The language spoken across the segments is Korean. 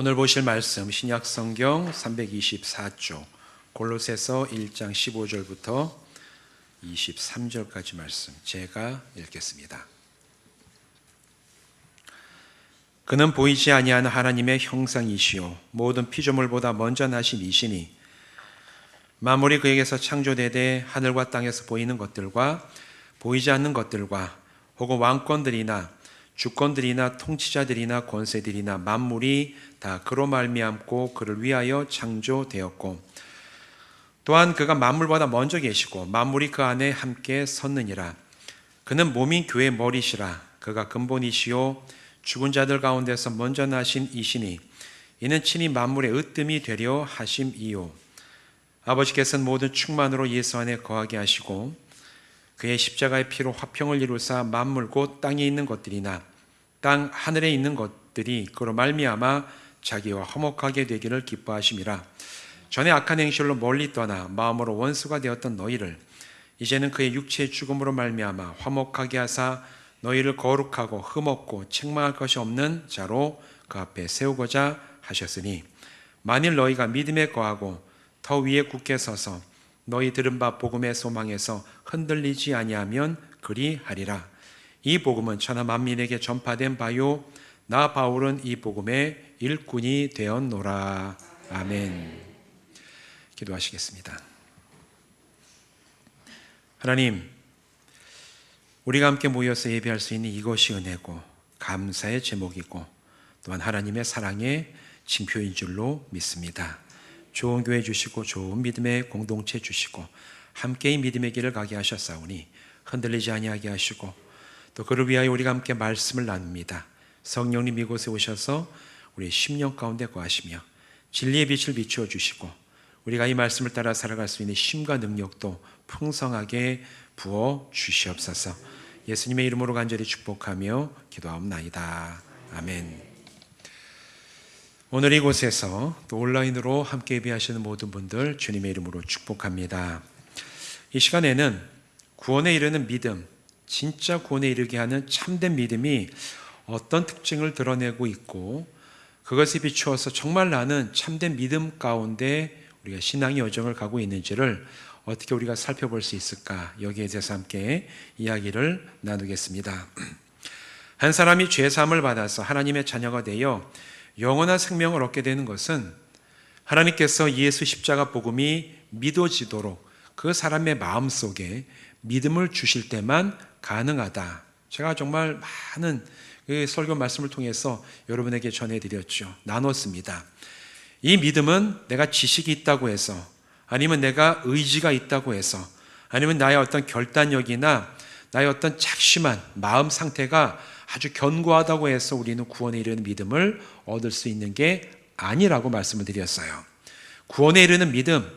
오늘 보실 말씀 신약성경 324쪽 골로새서 1장 15절부터 23절까지 말씀 제가 읽겠습니다. 그는 보이지 아니하는 하나님의 형상이시요 모든 피조물보다 먼저 나신 이시니 만물이 그에게서 창조되되 하늘과 땅에서 보이는 것들과 보이지 않는 것들과 혹은 왕권들이나 주권들이나 통치자들이나 권세들이나 만물이 다 그로 말미암고 그를 위하여 창조되었고 또한 그가 만물보다 먼저 계시고 만물이 그 안에 함께 섰느니라. 그는 몸인 교회의 머리시라. 그가 근본이시요 죽은 자들 가운데서 먼저 나신 이시니 이는 친히 만물의 으뜸이 되려 하심이요 아버지께서는 모든 충만으로 예수 안에 거하게 하시고 그의 십자가의 피로 화평을 이루사 만물 곧 땅에 있는 것들이나 땅 하늘에 있는 것들이 그로 말미암아 자기와 화목하게 되기를 기뻐하심이라. 전에 악한 행실로 멀리 떠나 마음으로 원수가 되었던 너희를 이제는 그의 육체의 죽음으로 말미암아 화목하게 하사 너희를 거룩하고 흠없고 책망할 것이 없는 자로 그 앞에 세우고자 하셨으니 만일 너희가 믿음에 거하고 더 위에 굳게 서서 너희 들은 바 복음의 소망에서 흔들리지 아니하면 그리하리라. 이 복음은 천하 만민에게 전파된 바요 나 바울은 이 복음의 일꾼이 되었노라. 아멘. 기도하시겠습니다. 하나님, 우리가 함께 모여서 예배할 수 있는 이것이 은혜고 감사의 제목이고 또한 하나님의 사랑의 징표인 줄로 믿습니다. 좋은 교회 주시고 좋은 믿음의 공동체 주시고 함께 이 믿음의 길을 가게 하셨사오니 흔들리지 아니하게 하시고 또 그를 위하여 우리가 함께 말씀을 나눕니다. 성령님 이곳에 오셔서 우리의 심령 가운데 거하시며 진리의 빛을 비추어 주시고 우리가 이 말씀을 따라 살아갈 수 있는 힘과 능력도 풍성하게 부어 주시옵소서. 예수님의 이름으로 간절히 축복하며 기도하옵나이다. 아멘. 오늘 이곳에서 또 온라인으로 함께 예배하시는 모든 분들 주님의 이름으로 축복합니다. 이 시간에는 구원에 이르는 믿음, 진짜 구원에 이르게 하는 참된 믿음이 어떤 특징을 드러내고 있고 그것에 비추어서 정말 나는 참된 믿음 가운데 우리가 신앙의 여정을 가고 있는지를 어떻게 우리가 살펴볼 수 있을까? 여기에 대해서 함께 이야기를 나누겠습니다. 한 사람이 죄 사함을 받아서 하나님의 자녀가 되어 영원한 생명을 얻게 되는 것은 하나님께서 예수 십자가 복음이 믿어지도록 그 사람의 마음속에 믿음을 주실 때만 가능하다. 제가 정말 많은 설교 말씀을 통해서 여러분에게 전해드렸죠. 나눴습니다. 이 믿음은 내가 지식이 있다고 해서 아니면 내가 의지가 있다고 해서 아니면 나의 어떤 결단력이나 나의 어떤 작심한 마음 상태가 아주 견고하다고 해서 우리는 구원에 이르는 믿음을 얻을 수 있는 게 아니라고 말씀을 드렸어요. 구원에 이르는 믿음,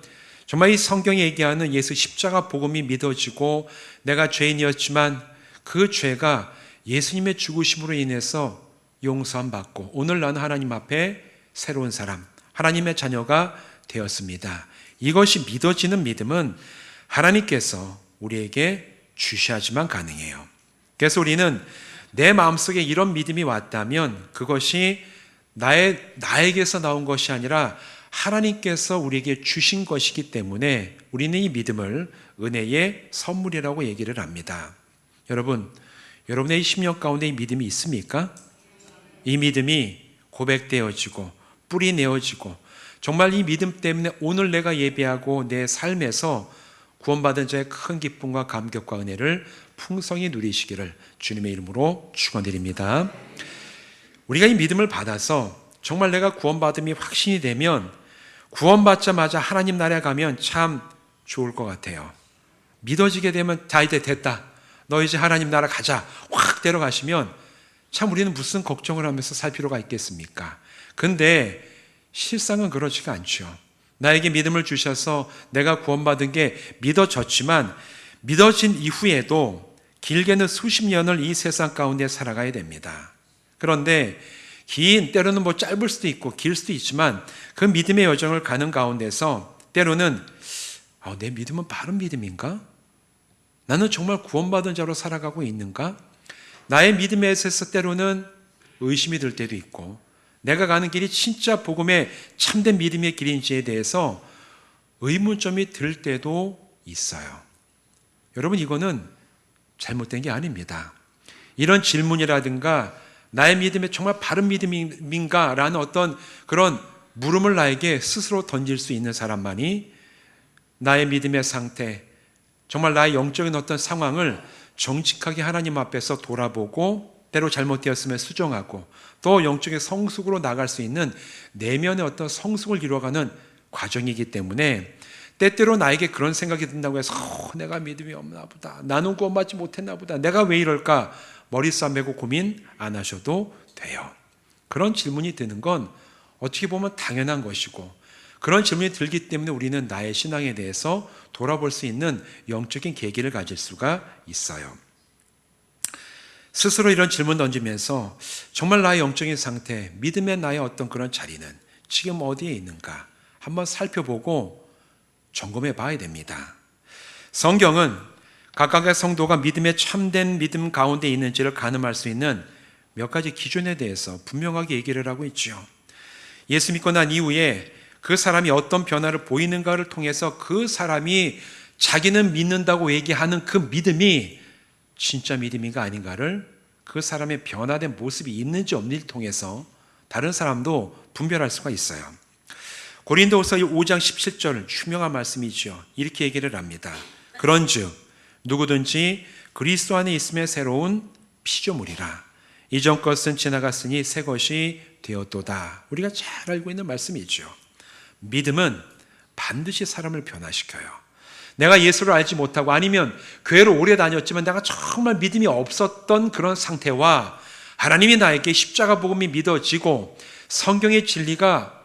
정말 이 성경이 얘기하는 예수 십자가 복음이 믿어지고 내가 죄인이었지만 그 죄가 예수님의 죽으심으로 인해서 용서함 받고 오늘 나는 하나님 앞에 새로운 사람, 하나님의 자녀가 되었습니다. 이것이 믿어지는 믿음은 하나님께서 우리에게 주셔야지만 가능해요. 그래서 우리는 내 마음속에 이런 믿음이 왔다면 그것이 나에게서 나온 것이 아니라 하나님께서 우리에게 주신 것이기 때문에 우리는 이 믿음을 은혜의 선물이라고 얘기를 합니다. 여러분의 이 심령 가운데 이 믿음이 있습니까? 이 믿음이 고백되어지고 뿌리 내어지고 정말 이 믿음 때문에 오늘 내가 예배하고 내 삶에서 구원받은 자의 큰 기쁨과 감격과 은혜를 풍성히 누리시기를 주님의 이름으로 축원드립니다. 우리가 이 믿음을 받아서 정말 내가 구원받음이 확신이 되면 구원받자마자 하나님 나라에 가면 참 좋을 것 같아요. 믿어지게 되면 자 이제 됐다. 너 이제 하나님 나라 가자. 확 데려가시면 참 우리는 무슨 걱정을 하면서 살 필요가 있겠습니까? 근데 실상은 그렇지가 않죠. 나에게 믿음을 주셔서 내가 구원받은 게 믿어졌지만 믿어진 이후에도 길게는 수십 년을 이 세상 가운데 살아가야 됩니다. 그런데 때로는 짧을 수도 있고 길 수도 있지만 그 믿음의 여정을 가는 가운데서 때로는 내 믿음은 바른 믿음인가? 나는 정말 구원받은 자로 살아가고 있는가? 나의 믿음에 있어서 때로는 의심이 들 때도 있고 내가 가는 길이 진짜 복음의 참된 믿음의 길인지에 대해서 의문점이 들 때도 있어요. 여러분, 이거는 잘못된 게 아닙니다. 이런 질문이라든가 나의 믿음이 정말 바른 믿음인가? 라는 어떤 그런 물음을 나에게 스스로 던질 수 있는 사람만이 나의 믿음의 상태, 정말 나의 영적인 어떤 상황을 정직하게 하나님 앞에서 돌아보고 때로 잘못되었으면 수정하고 또 영적인 성숙으로 나갈 수 있는 내면의 어떤 성숙을 이루어가는 과정이기 때문에 때때로 나에게 그런 생각이 든다고 해서 내가 믿음이 없나 보다, 나는 구원받지 못했나 보다, 내가 왜 이럴까, 머리 싸매고 고민 안 하셔도 돼요. 그런 질문이 드는 건 어떻게 보면 당연한 것이고, 그런 질문이 들기 때문에 우리는 나의 신앙에 대해서 돌아볼 수 있는 영적인 계기를 가질 수가 있어요. 스스로 이런 질문 던지면서 정말 나의 영적인 상태, 믿음의 나의 어떤 그런 자리는 지금 어디에 있는가 한번 살펴보고 점검해 봐야 됩니다. 성경은 각각의 성도가 믿음의 참된 믿음 가운데 있는지를 가늠할 수 있는 몇 가지 기준에 대해서 분명하게 얘기를 하고 있죠. 예수 믿고 난 이후에 그 사람이 어떤 변화를 보이는가를 통해서 그 사람이 자기는 믿는다고 얘기하는 그 믿음이 진짜 믿음인가 아닌가를, 그 사람의 변화된 모습이 있는지 없는지를 통해서 다른 사람도 분별할 수가 있어요. 고린도후서 5장 17절 유명한 말씀이죠. 이렇게 얘기를 합니다. 그런즉 누구든지 그리스도 안에 있으면 새로운 피조물이라. 이전 것은 지나갔으니 새 것이 되었도다. 우리가 잘 알고 있는 말씀이죠. 믿음은 반드시 사람을 변화시켜요. 내가 예수를 알지 못하고 아니면 교회를 오래 다녔지만 내가 정말 믿음이 없었던 그런 상태와 하나님이 나에게 십자가 복음이 믿어지고 성경의 진리가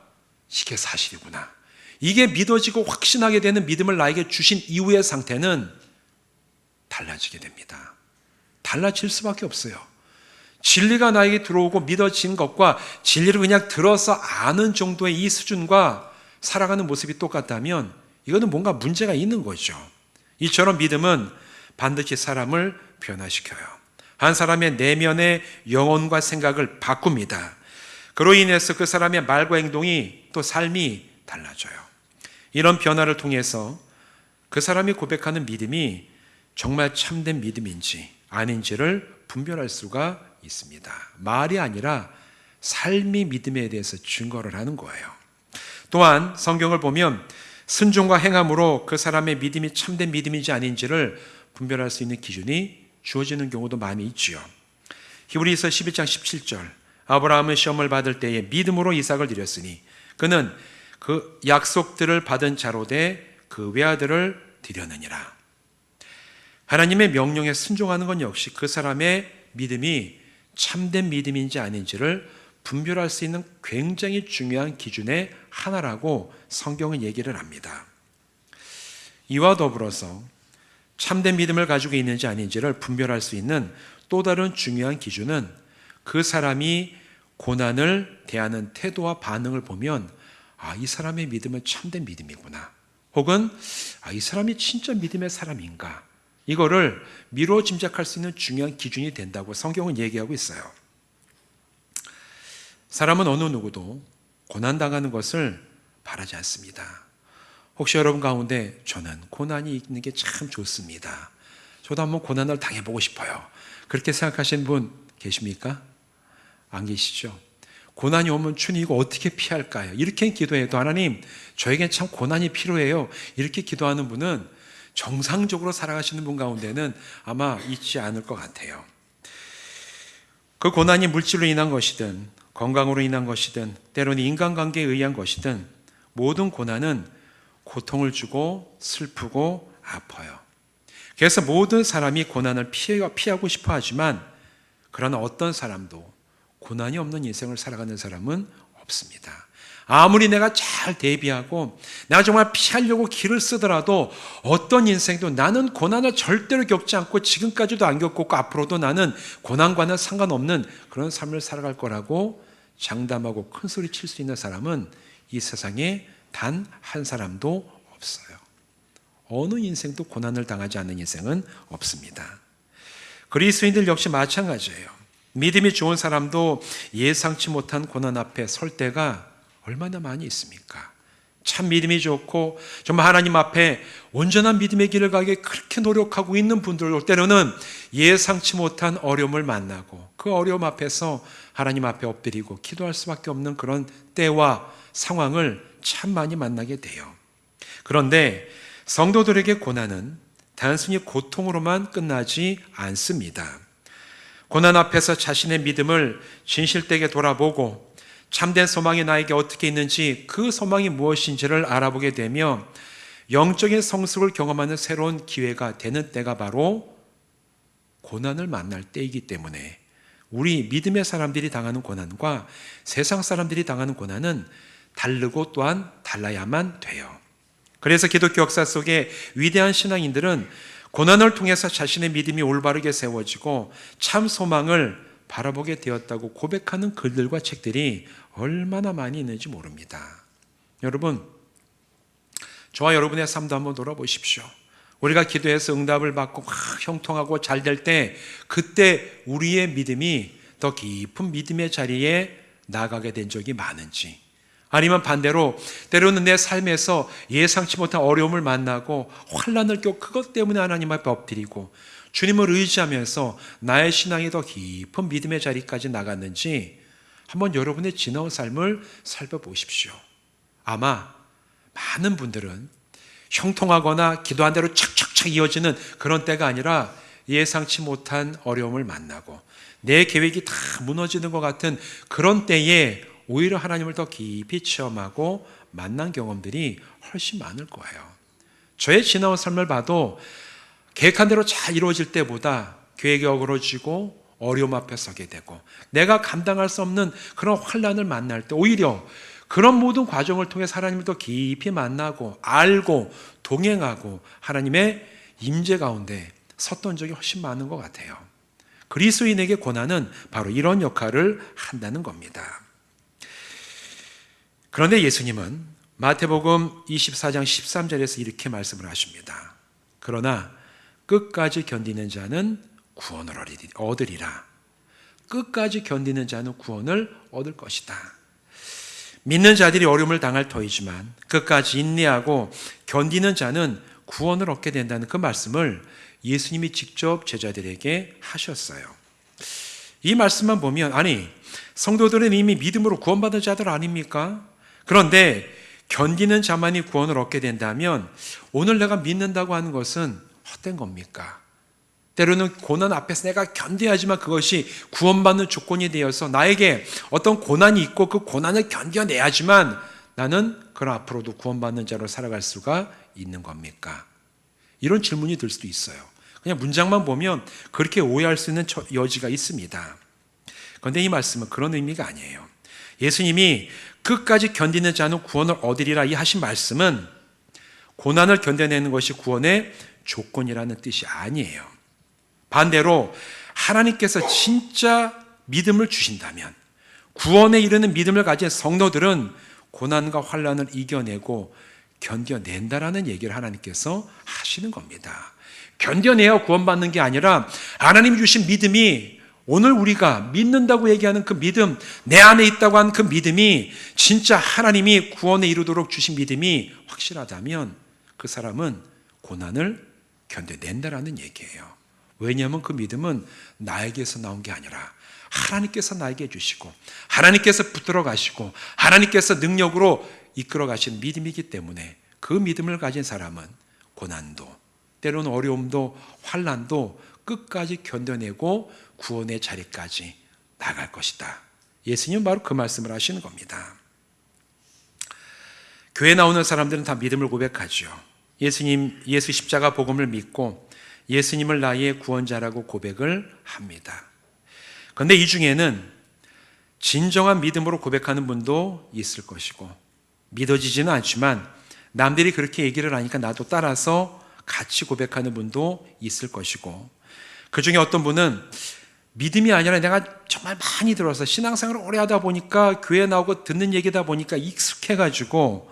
이게 사실이구나, 이게 믿어지고 확신하게 되는 믿음을 나에게 주신 이후의 상태는 달라지게 됩니다. 달라질 수밖에 없어요. 진리가 나에게 들어오고 믿어진 것과 진리를 그냥 들어서 아는 정도의 이 수준과 살아가는 모습이 똑같다면 이거는 뭔가 문제가 있는 거죠. 이처럼 믿음은 반드시 사람을 변화시켜요. 한 사람의 내면의 영혼과 생각을 바꿉니다. 그로 인해서 그 사람의 말과 행동이 또 삶이 달라져요. 이런 변화를 통해서 그 사람이 고백하는 믿음이 정말 참된 믿음인지 아닌지를 분별할 수가 있습니다. 말이 아니라 삶이 믿음에 대해서 증거를 하는 거예요. 또한 성경을 보면 순종과 행함으로 그 사람의 믿음이 참된 믿음인지 아닌지를 분별할 수 있는 기준이 주어지는 경우도 많이 있지요. 히브리서 11장 17절 아브라함은 시험을 받을 때에 믿음으로 이삭을 드렸으니 그는 그 약속들을 받은 자로 돼 그 외아들을 드렸느니라. 하나님의 명령에 순종하는 건 역시 그 사람의 믿음이 참된 믿음인지 아닌지를 분별할 수 있는 굉장히 중요한 기준의 하나라고 성경은 얘기를 합니다. 이와 더불어서 참된 믿음을 가지고 있는지 아닌지를 분별할 수 있는 또 다른 중요한 기준은 그 사람이 고난을 대하는 태도와 반응을 보면 이 사람의 믿음은 참된 믿음이구나, 혹은 이 사람이 진짜 믿음의 사람인가, 이거를 미루어 짐작할 수 있는 중요한 기준이 된다고 성경은 얘기하고 있어요. 사람은 어느 누구도 고난당하는 것을 바라지 않습니다. 혹시 여러분 가운데 저는 고난이 있는 게 참 좋습니다, 저도 한번 고난을 당해보고 싶어요, 그렇게 생각하시는 분 계십니까? 안 계시죠? 고난이 오면 주님 이거 어떻게 피할까요? 이렇게 기도해도 하나님 저에겐 참 고난이 필요해요, 이렇게 기도하는 분은 정상적으로 살아가시는 분 가운데는 아마 있지 않을 것 같아요. 그 고난이 물질로 인한 것이든 건강으로 인한 것이든 때로는 인간관계에 의한 것이든 모든 고난은 고통을 주고 슬프고 아파요. 그래서 모든 사람이 고난을 피하고 싶어 하지만 그러나 어떤 사람도 고난이 없는 인생을 살아가는 사람은 없습니다. 아무리 내가 잘 대비하고 내가 정말 피하려고 길을 쓰더라도 어떤 인생도 나는 고난을 절대로 겪지 않고 지금까지도 안 겪었고 앞으로도 나는 고난과는 상관없는 그런 삶을 살아갈 거라고 장담하고 큰 소리 칠 수 있는 사람은 이 세상에 단 한 사람도 없어요. 어느 인생도 고난을 당하지 않는 인생은 없습니다. 그리스도인들 역시 마찬가지예요. 믿음이 좋은 사람도 예상치 못한 고난 앞에 설 때가 얼마나 많이 있습니까? 참 믿음이 좋고 정말 하나님 앞에 온전한 믿음의 길을 가기에 그렇게 노력하고 있는 분들 때로는 예상치 못한 어려움을 만나고 그 어려움 앞에서 하나님 앞에 엎드리고 기도할 수밖에 없는 그런 때와 상황을 참 많이 만나게 돼요. 그런데 성도들에게 고난은 단순히 고통으로만 끝나지 않습니다. 고난 앞에서 자신의 믿음을 진실되게 돌아보고 참된 소망이 나에게 어떻게 있는지 그 소망이 무엇인지를 알아보게 되며 영적인 성숙을 경험하는 새로운 기회가 되는 때가 바로 고난을 만날 때이기 때문에 우리 믿음의 사람들이 당하는 고난과 세상 사람들이 당하는 고난은 다르고 또한 달라야만 돼요. 그래서 기독교 역사 속에 위대한 신앙인들은 고난을 통해서 자신의 믿음이 올바르게 세워지고 참 소망을 바라보게 되었다고 고백하는 글들과 책들이 얼마나 많이 있는지 모릅니다. 여러분, 저와 여러분의 삶도 한번 돌아보십시오. 우리가 기도해서 응답을 받고 형통하고 잘 될 때 그때 우리의 믿음이 더 깊은 믿음의 자리에 나가게 된 적이 많은지, 아니면 반대로 때로는 내 삶에서 예상치 못한 어려움을 만나고 환난을 겪고 그것 때문에 하나님 앞에 엎드리고 주님을 의지하면서 나의 신앙이 더 깊은 믿음의 자리까지 나갔는지 한번 여러분의 지나온 삶을 살펴보십시오. 아마 많은 분들은 형통하거나 기도한 대로 착착착 이어지는 그런 때가 아니라 예상치 못한 어려움을 만나고 내 계획이 다 무너지는 것 같은 그런 때에 오히려 하나님을 더 깊이 체험하고 만난 경험들이 훨씬 많을 거예요. 저의 지나온 삶을 봐도 계획한 대로 잘 이루어질 때보다 계획이 어그러지고 어려움 앞에 서게 되고 내가 감당할 수 없는 그런 환난을 만날 때 오히려 그런 모든 과정을 통해 하나님을 더 깊이 만나고 알고 동행하고 하나님의 임재 가운데 섰던 적이 훨씬 많은 것 같아요. 그리스도인에게 고난은 바로 이런 역할을 한다는 겁니다. 그런데 예수님은 마태복음 24장 13절에서 이렇게 말씀을 하십니다. 그러나 끝까지 견디는 자는 구원을 얻으리라. 끝까지 견디는 자는 구원을 얻을 것이다. 믿는 자들이 어려움을 당할 터이지만 끝까지 인내하고 견디는 자는 구원을 얻게 된다는 그 말씀을 예수님이 직접 제자들에게 하셨어요. 이 말씀만 보면 아니 성도들은 이미 믿음으로 구원받은 자들 아닙니까? 그런데 견디는 자만이 구원을 얻게 된다면 오늘 내가 믿는다고 하는 것은 헛된 겁니까? 때로는 고난 앞에서 내가 견뎌야지만 그것이 구원받는 조건이 되어서 나에게 어떤 고난이 있고 그 고난을 견뎌내야지만 나는 그런 앞으로도 구원받는 자로 살아갈 수가 있는 겁니까? 이런 질문이 들 수도 있어요. 그냥 문장만 보면 그렇게 오해할 수 있는 여지가 있습니다. 그런데 이 말씀은 그런 의미가 아니에요. 예수님이 끝까지 견디는 자는 구원을 얻으리라 이 하신 말씀은 고난을 견뎌내는 것이 구원의 조건이라는 뜻이 아니에요. 반대로 하나님께서 진짜 믿음을 주신다면 구원에 이르는 믿음을 가진 성도들은 고난과 환난을 이겨내고 견뎌낸다라는 얘기를 하나님께서 하시는 겁니다. 견뎌내야 구원받는 게 아니라 하나님이 주신 믿음이 오늘 우리가 믿는다고 얘기하는 그 믿음, 내 안에 있다고 하는 그 믿음이 진짜 하나님이 구원에 이르도록 주신 믿음이 확실하다면 그 사람은 고난을 견뎌낸다라는 얘기예요. 왜냐하면 그 믿음은 나에게서 나온 게 아니라 하나님께서 나에게 주시고 하나님께서 붙들어 가시고 하나님께서 능력으로 이끌어 가신 믿음이기 때문에 그 믿음을 가진 사람은 고난도 때로는 어려움도 환난도 끝까지 견뎌내고 구원의 자리까지 나갈 것이다. 예수님은 바로 그 말씀을 하시는 겁니다. 교회 나오는 사람들은 다 믿음을 고백하죠. 예수 십자가 복음을 믿고 예수님을 나의 구원자라고 고백을 합니다. 그런데 이 중에는 진정한 믿음으로 고백하는 분도 있을 것이고 믿어지지는 않지만 남들이 그렇게 얘기를 하니까 나도 따라서 같이 고백하는 분도 있을 것이고 그 중에 어떤 분은 믿음이 아니라 내가 정말 많이 들어서 신앙생활을 오래 하다 보니까 교회 나오고 듣는 얘기다 보니까 익숙해가지고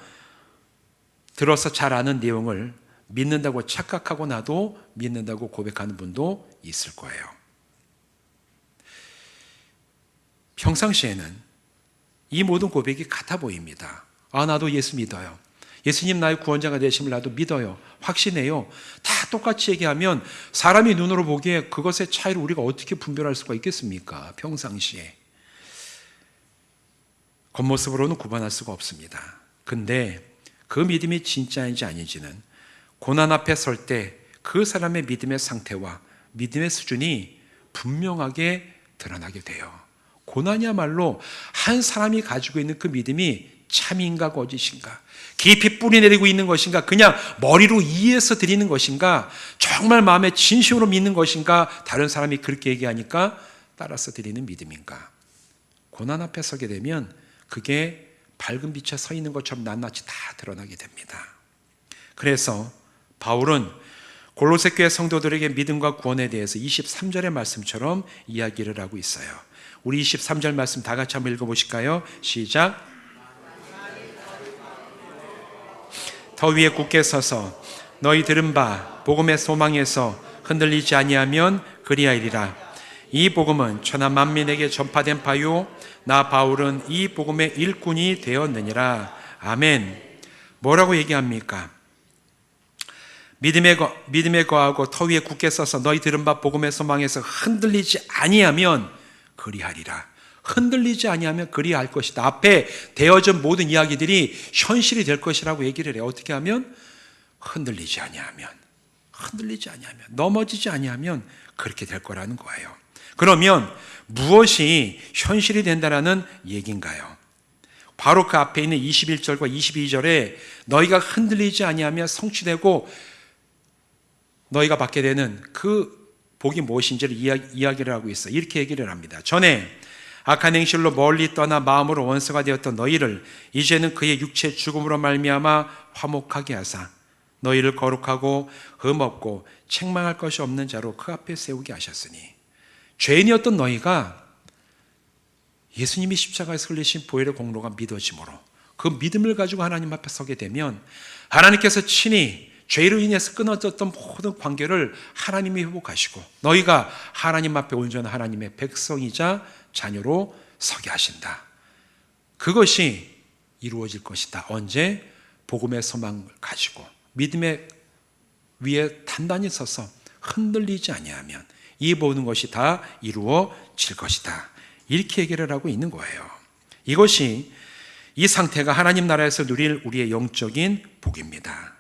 들어서 잘 아는 내용을 믿는다고 착각하고 나도 믿는다고 고백하는 분도 있을 거예요. 평상시에는 이 모든 고백이 같아 보입니다. 아, 나도 예수 믿어요. 예수님 나의 구원자가 되심을 나도 믿어요. 확신해요. 다 똑같이 얘기하면 사람이 눈으로 보기에 그것의 차이를 우리가 어떻게 분별할 수가 있겠습니까? 평상시에. 겉모습으로는 구분할 수가 없습니다. 근데 그 믿음이 진짜인지 아닌지는 고난 앞에 설 때 그 사람의 믿음의 상태와 믿음의 수준이 분명하게 드러나게 돼요. 고난이야말로 한 사람이 가지고 있는 그 믿음이 참인가 거짓인가, 깊이 뿌리내리고 있는 것인가, 그냥 머리로 이해해서 드리는 것인가, 정말 마음에 진심으로 믿는 것인가, 다른 사람이 그렇게 얘기하니까 따라서 드리는 믿음인가. 고난 앞에 서게 되면 그게 밝은 빛에 서 있는 것처럼 낱낱이 다 드러나게 됩니다. 그래서 바울은 골로새 교회 성도들에게 믿음과 구원에 대해서 23절의 말씀처럼 이야기를 하고 있어요. 우리 23절 말씀 다 같이 한번 읽어보실까요? 시작. 더 위에 굳게 서서 너희 들은 바 복음의 소망에서 흔들리지 아니하면 그리하리라. 이 복음은 천하 만민에게 전파된 바요 나 바울은 이 복음의 일꾼이 되었느니라. 아멘. 뭐라고 얘기합니까? 믿음에 거하고 터 위에 굳게 서서 너희 들은 바 복음의 소망에서 흔들리지 아니하면 그리하리라. 흔들리지 아니하면 그리할 것이다. 앞에 되어진 모든 이야기들이 현실이 될 것이라고 얘기를 해요. 어떻게 하면? 흔들리지 아니하면, 넘어지지 아니하면 그렇게 될 거라는 거예요. 그러면 무엇이 현실이 된다라는 얘기인가요? 바로 그 앞에 있는 21절과 22절에 너희가 흔들리지 아니하면 성취되고 너희가 받게 되는 그 복이 무엇인지를 이야기를 하고 있어요. 이렇게 얘기를 합니다. 전에 악한 행실로 멀리 떠나 마음으로 원수가 되었던 너희를 이제는 그의 육체의 죽음으로 말미암아 화목하게 하사 너희를 거룩하고 흠없고 책망할 것이 없는 자로 그 앞에 세우게 하셨으니, 죄인이었던 너희가 예수님이 십자가에서 흘리신 보혈의 공로가 믿어짐으로 그 믿음을 가지고 하나님 앞에 서게 되면 하나님께서 친히 죄로 인해서 끊어졌던 모든 관계를 하나님이 회복하시고 너희가 하나님 앞에 온전한 하나님의 백성이자 자녀로 서게 하신다. 그것이 이루어질 것이다. 언제? 복음의 소망을 가지고 믿음의 위에 단단히 서서 흔들리지 아니하면 이 모든 것이 다 이루어질 것이다. 이렇게 얘기를 하고 있는 거예요. 이것이, 이 상태가 하나님 나라에서 누릴 우리의 영적인 복입니다.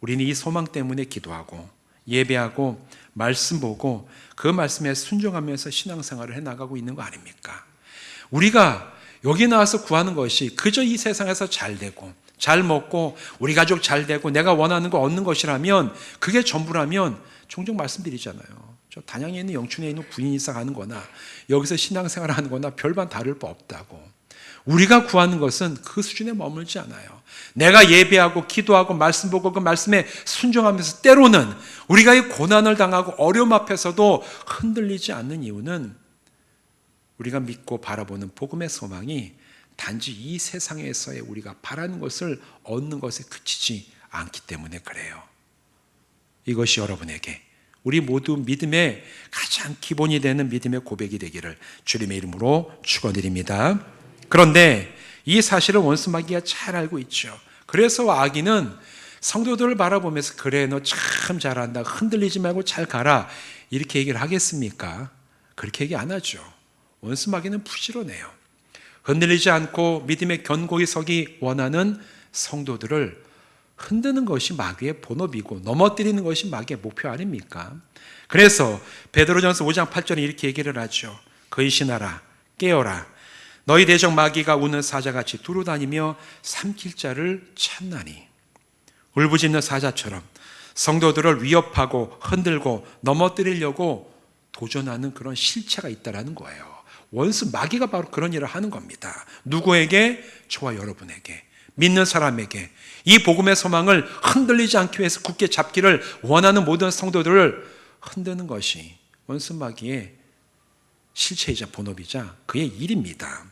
우리는 이 소망 때문에 기도하고 예배하고 말씀 보고 그 말씀에 순종하면서 신앙생활을 해나가고 있는 거 아닙니까? 우리가 여기 나와서 구하는 것이 그저 이 세상에서 잘 되고 잘 먹고 우리 가족 잘 되고 내가 원하는 거 얻는 것이라면, 그게 전부라면 종종 말씀드리잖아요. 저 단양에 있는 영춘에 있는 구인이사 가는 거나 여기서 신앙생활 하는 거나 별반 다를 바 없다고. 우리가 구하는 것은 그 수준에 머물지 않아요. 내가 예배하고 기도하고 말씀 보고 그 말씀에 순종하면서 때로는 우리가 이 고난을 당하고 어려움 앞에서도 흔들리지 않는 이유는 우리가 믿고 바라보는 복음의 소망이 단지 이 세상에서의 우리가 바라는 것을 얻는 것에 그치지 않기 때문에 그래요. 이것이 여러분에게, 우리 모두 믿음의 가장 기본이 되는 믿음의 고백이 되기를 주님의 이름으로 축원드립니다. 그런데 이 사실을 원수 마귀가 잘 알고 있죠. 그래서 악인은 성도들을 바라보면서 그래 너 참 잘한다, 흔들리지 말고 잘 가라, 이렇게 얘기를 하겠습니까? 그렇게 얘기 안 하죠. 원수 마귀는 부지런해요. 흔들리지 않고 믿음의 견고히 서기 원하는 성도들을 흔드는 것이 마귀의 본업이고 넘어뜨리는 것이 마귀의 목표 아닙니까? 그래서 베드로전서 5장 8절에 이렇게 얘기를 하죠. 근신하라, 깨어라. 너희 대적 마귀가 우는 사자같이 두루다니며 삼킬 자를 찾나니. 울부짖는 사자처럼 성도들을 위협하고 흔들고 넘어뜨리려고 도전하는 그런 실체가 있다는 거예요. 원수 마귀가 바로 그런 일을 하는 겁니다. 누구에게? 저와 여러분에게, 믿는 사람에게. 이 복음의 소망을 흔들리지 않기 위해서 굳게 잡기를 원하는 모든 성도들을 흔드는 것이 원수 마귀의 실체이자 본업이자 그의 일입니다.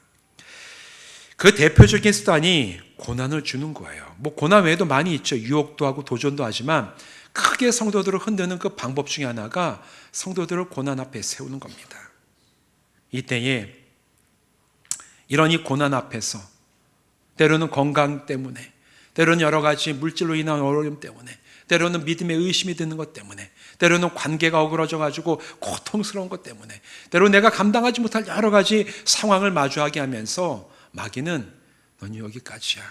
그 대표적인 수단이 고난을 주는 거예요. 뭐 고난 외에도 많이 있죠. 유혹도 하고 도전도 하지만 크게 성도들을 흔드는 그 방법 중에 하나가 성도들을 고난 앞에 세우는 겁니다. 이때에 이런 이 고난 앞에서 때로는 건강 때문에, 때로는 여러 가지 물질로 인한 어려움 때문에, 때로는 믿음의 의심이 드는 것 때문에, 때로는 관계가 어그러져 가지고 고통스러운 것 때문에, 때로는 내가 감당하지 못할 여러 가지 상황을 마주하게 하면서 마귀는 넌 여기까지야.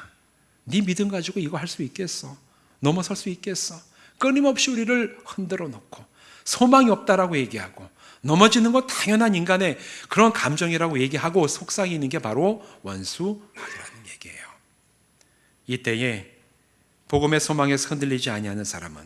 네 믿음 가지고 이거 할 수 있겠어? 넘어설 수 있겠어? 끊임없이 우리를 흔들어 놓고 소망이 없다라고 얘기하고 넘어지는 건 당연한 인간의 그런 감정이라고 얘기하고 속삭이는 게 바로 원수 마귀라는 얘기예요. 이때에 복음의 소망에서 흔들리지 아니하는 사람은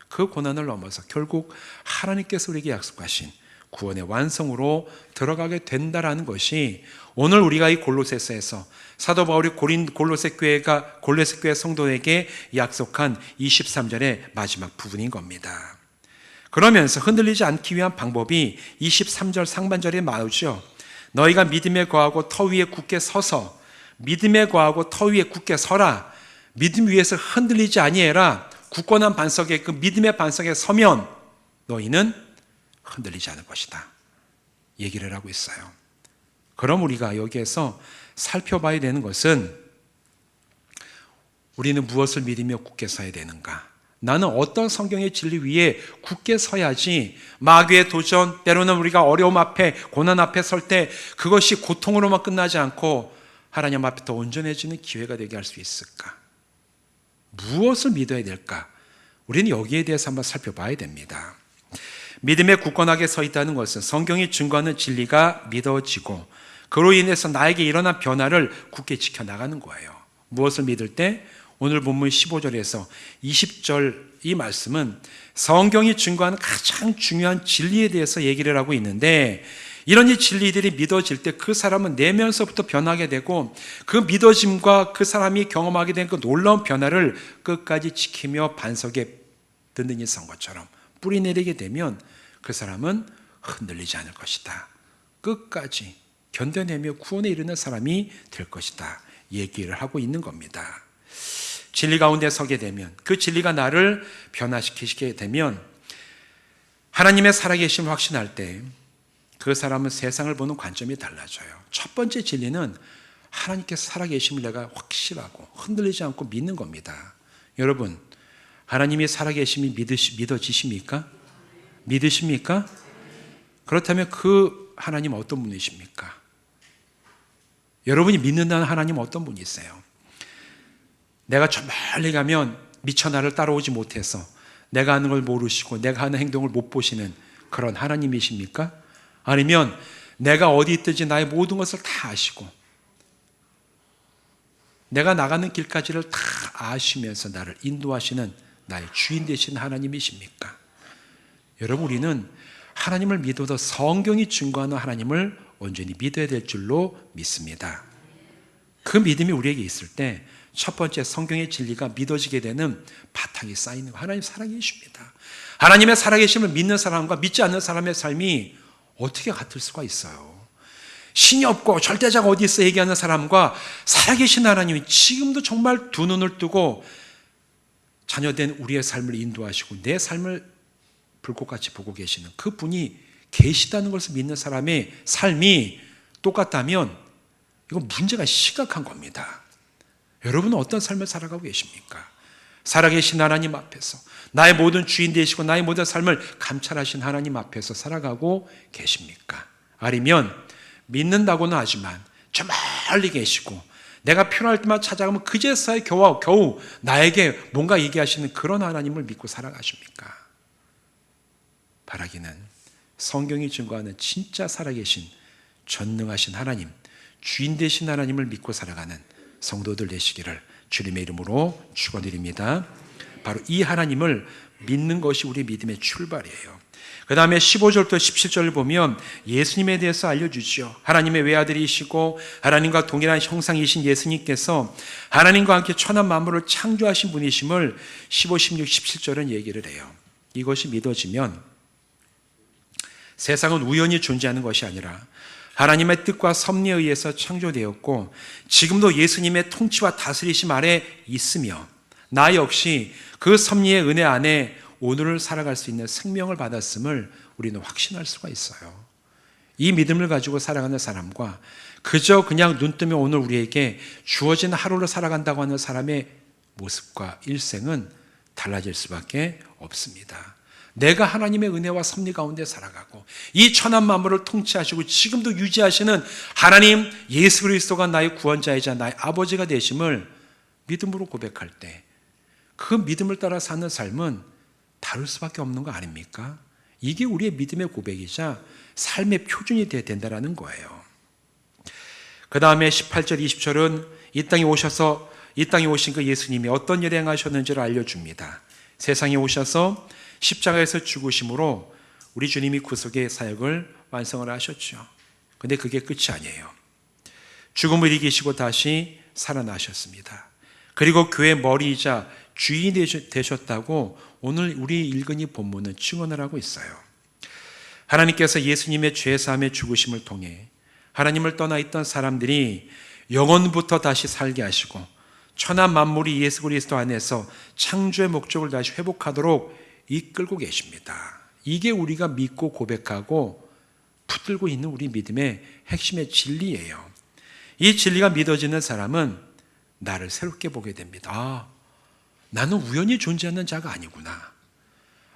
그 고난을 넘어서 결국 하나님께서 우리에게 약속하신 구원의 완성으로 들어가게 된다라는 것이 오늘 우리가 이 골로새서에서 사도 바울이 골로새 교회 성도에게 약속한 23절의 마지막 부분인 겁니다. 그러면서 흔들리지 않기 위한 방법이 23절 상반절에 나오죠. 너희가 믿음에 거하고 터 위에 굳게 서서, 믿음에 거하고 터 위에 굳게 서라. 믿음 위에서 흔들리지 아니해라. 굳건한 반석에, 그 믿음의 반석에 서면 너희는 흔들리지 않을 것이다. 얘기를 하고 있어요. 그럼 우리가 여기에서 살펴봐야 되는 것은 우리는 무엇을 믿으며 굳게 서야 되는가? 나는 어떤 성경의 진리 위에 굳게 서야지 마귀의 도전, 때로는 우리가 어려움 앞에, 고난 앞에 설 때 그것이 고통으로만 끝나지 않고 하나님 앞에 더 온전해지는 기회가 되게 할 수 있을까? 무엇을 믿어야 될까? 우리는 여기에 대해서 한번 살펴봐야 됩니다. 믿음에 굳건하게 서 있다는 것은 성경이 증거하는 진리가 믿어지고 그로 인해서 나에게 일어난 변화를 굳게 지켜나가는 거예요. 무엇을 믿을 때? 오늘 본문 15절에서 20절 이 말씀은 성경이 증거하는 가장 중요한 진리에 대해서 얘기를 하고 있는데, 이런 이 진리들이 믿어질 때 그 사람은 내면서부터 변하게 되고 그 믿어짐과 그 사람이 경험하게 된 그 놀라운 변화를 끝까지 지키며 반석에 듣는 이 선것처럼 뿌리내리게 되면 그 사람은 흔들리지 않을 것이다. 끝까지 견뎌내며 구원에 이르는 사람이 될 것이다. 얘기를 하고 있는 겁니다. 진리 가운데 서게 되면, 그 진리가 나를 변화시키게 되면 하나님의 살아계심을 확신할 때 그 사람은 세상을 보는 관점이 달라져요. 첫 번째 진리는 하나님께서 살아계심을 내가 확실하고 흔들리지 않고 믿는 겁니다. 여러분, 하나님이 살아계심이 믿어지십니까? 믿으십니까? 그렇다면 그 하나님 어떤 분이십니까? 여러분이 믿는다는 하나님 어떤 분이세요? 내가 저 멀리 가면 미처 나를 따라오지 못해서 내가 하는 걸 모르시고 내가 하는 행동을 못 보시는 그런 하나님이십니까? 아니면 내가 어디 있든지 나의 모든 것을 다 아시고 내가 나가는 길까지를 다 아시면서 나를 인도하시는 나의 주인 되신 하나님이십니까? 여러분, 우리는 하나님을 믿어도 성경이 증거하는 하나님을 온전히 믿어야 될 줄로 믿습니다. 그 믿음이 우리에게 있을 때 첫 번째, 성경의 진리가 믿어지게 되는 바탕이 쌓이는 거. 하나님 살아계십니다. 하나님의 살아계심을 믿는 사람과 믿지 않는 사람의 삶이 어떻게 같을 수가 있어요? 신이 없고 절대자가 어디 있어 얘기하는 사람과 살아계신 하나님이 지금도 정말 두 눈을 뜨고 자녀된 우리의 삶을 인도하시고 내 삶을 불꽃같이 보고 계시는 그 분이 계시다는 것을 믿는 사람의 삶이 똑같다면 이건 문제가 심각한 겁니다. 여러분은 어떤 삶을 살아가고 계십니까? 살아계신 하나님 앞에서 나의 모든 주인 되시고 나의 모든 삶을 감찰하신 하나님 앞에서 살아가고 계십니까? 아니면 믿는다고는 하지만 저 멀리 계시고 내가 필요할 때만 찾아가면 그제서야 겨우 나에게 뭔가 얘기하시는 그런 하나님을 믿고 살아가십니까? 바라기는 성경이 증거하는 진짜 살아계신 전능하신 하나님, 주인 되신 하나님을 믿고 살아가는 성도들 되시기를 주님의 이름으로 축원드립니다. 바로 이 하나님을 믿는 것이 우리 믿음의 출발이에요. 그 다음에 15절부터 17절을 보면 예수님에 대해서 알려주죠. 하나님의 외아들이시고 하나님과 동일한 형상이신 예수님께서 하나님과 함께 천한 만물을 창조하신 분이심을 15, 16, 17절은 얘기를 해요. 이것이 믿어지면 세상은 우연히 존재하는 것이 아니라 하나님의 뜻과 섭리에 의해서 창조되었고 지금도 예수님의 통치와 다스리심 아래 있으며 나 역시 그 섭리의 은혜 안에 오늘을 살아갈 수 있는 생명을 받았음을 우리는 확신할 수가 있어요. 이 믿음을 가지고 살아가는 사람과 그저 그냥 눈 뜨면 오늘 우리에게 주어진 하루를 살아간다고 하는 사람의 모습과 일생은 달라질 수밖에 없습니다. 내가 하나님의 은혜와 섭리 가운데 살아가고 이 천한 만물을 통치하시고 지금도 유지하시는 하나님 예수 그리스도가 나의 구원자이자 나의 아버지가 되심을 믿음으로 고백할 때 그 믿음을 따라 사는 삶은 다를 수밖에 없는 거 아닙니까? 이게 우리의 믿음의 고백이자 삶의 표준이 되어야 된다는 거예요. 그 다음에 18절 20절은 이 땅에 오신 그 예수님이 어떤 일을 행하셨는지를 알려줍니다. 세상에 오셔서 십자가에서 죽으심으로 우리 주님이 구속의 사역을 완성을 하셨죠. 근데 그게 끝이 아니에요. 죽음을 이기시고 다시 살아나셨습니다. 그리고 교회의 머리이자 주인이 되셨다고 오늘 우리 읽은 이 본문은 증언을 하고 있어요. 하나님께서 예수님의 죄사함의 죽으심을 통해 하나님을 떠나 있던 사람들이 영원부터 다시 살게 하시고 천한 만물이 예수 그리스도 안에서 창조의 목적을 다시 회복하도록 이끌고 계십니다. 이게 우리가 믿고 고백하고 붙들고 있는 우리 믿음의 핵심의 진리예요. 이 진리가 믿어지는 사람은 나를 새롭게 보게 됩니다. 나는 우연히 존재하는 자가 아니구나.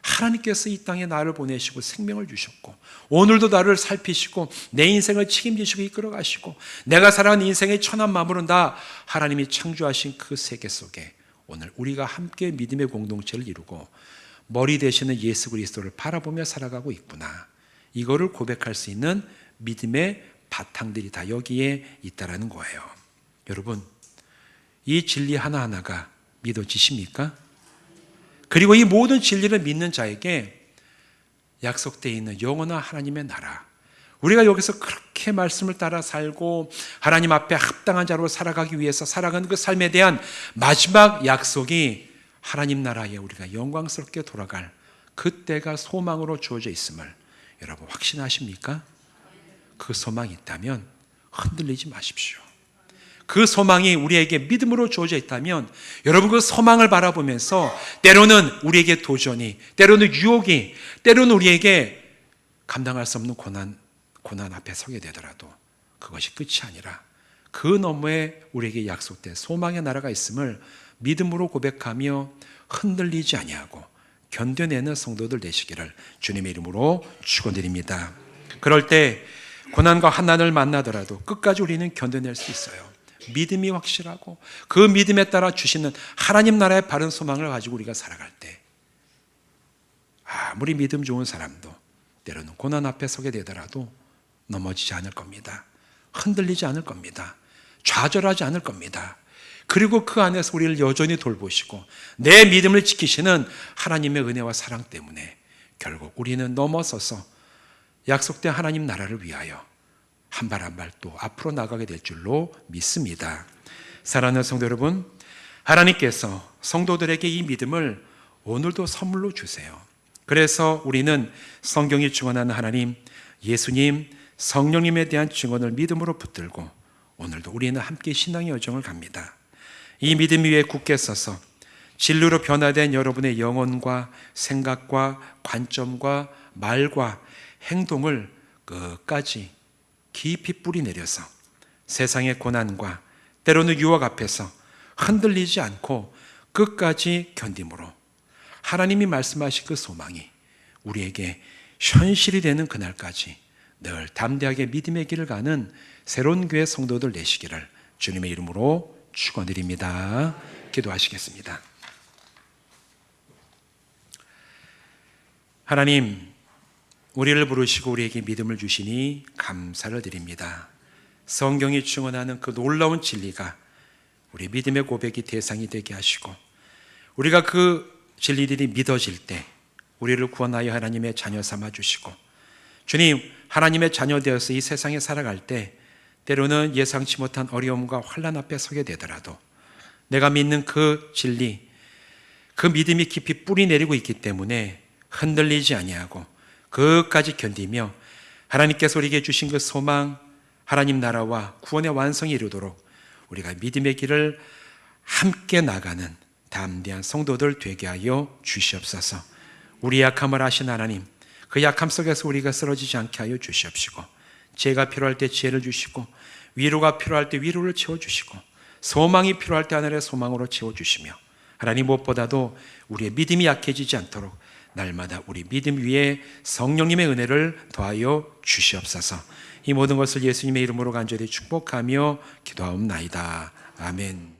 하나님께서 이 땅에 나를 보내시고 생명을 주셨고 오늘도 나를 살피시고 내 인생을 책임지시고 이끌어 가시고 내가 살아가는 인생의 천한 만물은 다 하나님이 창조하신 그 세계 속에 오늘 우리가 함께 믿음의 공동체를 이루고 머리 되시는 예수 그리스도를 바라보며 살아가고 있구나. 이거를 고백할 수 있는 믿음의 바탕들이 다 여기에 있다라는 거예요. 여러분, 이 진리 하나하나가 믿어지십니까? 그리고 이 모든 진리를 믿는 자에게 약속되어 있는 영원한 하나님의 나라, 우리가 여기서 그렇게 말씀을 따라 살고 하나님 앞에 합당한 자로 살아가기 위해서 살아가는 그 삶에 대한 마지막 약속이 하나님 나라에 우리가 영광스럽게 돌아갈 그때가 소망으로 주어져 있음을 여러분 확신하십니까? 그 소망이 있다면 흔들리지 마십시오. 그 소망이 우리에게 믿음으로 주어져 있다면 여러분 그 소망을 바라보면서 때로는 우리에게 도전이, 때로는 유혹이, 때로는 우리에게 감당할 수 없는 고난 앞에 서게 되더라도 그것이 끝이 아니라 그 너머에 우리에게 약속된 소망의 나라가 있음을 믿음으로 고백하며 흔들리지 아니하고 견뎌내는 성도들 되시기를 주님의 이름으로 축원드립니다. 그럴 때 고난과 환난을 만나더라도 끝까지 우리는 견뎌낼 수 있어요. 믿음이 확실하고 그 믿음에 따라 주시는 하나님 나라의 바른 소망을 가지고 우리가 살아갈 때 아무리 믿음 좋은 사람도 때로는 고난 앞에 서게 되더라도 넘어지지 않을 겁니다. 흔들리지 않을 겁니다. 좌절하지 않을 겁니다. 그리고 그 안에서 우리를 여전히 돌보시고 내 믿음을 지키시는 하나님의 은혜와 사랑 때문에 결국 우리는 넘어서서 약속된 하나님 나라를 위하여 한 발 한 발 또 앞으로 나가게 될 줄로 믿습니다. 사랑하는 성도 여러분, 하나님께서 성도들에게 이 믿음을 오늘도 선물로 주세요. 그래서 우리는 성경이 증언하는 하나님, 예수님, 성령님에 대한 증언을 믿음으로 붙들고 오늘도 우리는 함께 신앙의 여정을 갑니다. 이 믿음 위에 굳게 서서 진리로 변화된 여러분의 영혼과 생각과 관점과 말과 행동을 끝까지 깊이 뿌리 내려서 세상의 고난과 때로는 유혹 앞에서 흔들리지 않고 끝까지 견딤으로 하나님이 말씀하신 그 소망이 우리에게 현실이 되는 그날까지 늘 담대하게 믿음의 길을 가는 새로운 교회 성도들 되시기를 주님의 이름으로 축원드립니다. 기도하시겠습니다. 하나님, 우리를 부르시고 우리에게 믿음을 주시니 감사를 드립니다. 성경이 증언하는 그 놀라운 진리가 우리 믿음의 고백이 대상이 되게 하시고 우리가 그 진리들이 믿어질 때 우리를 구원하여 하나님의 자녀 삼아 주시고 주님, 하나님의 자녀 되어서 이 세상에 살아갈 때 때로는 예상치 못한 어려움과 환난 앞에 서게 되더라도 내가 믿는 그 진리, 그 믿음이 깊이 뿌리 내리고 있기 때문에 흔들리지 아니하고 끝까지 견디며 하나님께서 우리에게 주신 그 소망, 하나님 나라와 구원의 완성이 이루도록 우리가 믿음의 길을 함께 나가는 담대한 성도들 되게 하여 주시옵소서. 우리 약함을 아신 하나님, 그 약함 속에서 우리가 쓰러지지 않게 하여 주시옵시고 지혜가 필요할 때 지혜를 주시고, 위로가 필요할 때 위로를 채워주시고, 소망이 필요할 때 하늘의 소망으로 채워주시며, 하나님 무엇보다도 우리의 믿음이 약해지지 않도록 날마다 우리 믿음 위에 성령님의 은혜를 더하여 주시옵소서. 이 모든 것을 예수님의 이름으로 간절히 축복하며 기도하옵나이다. 아멘.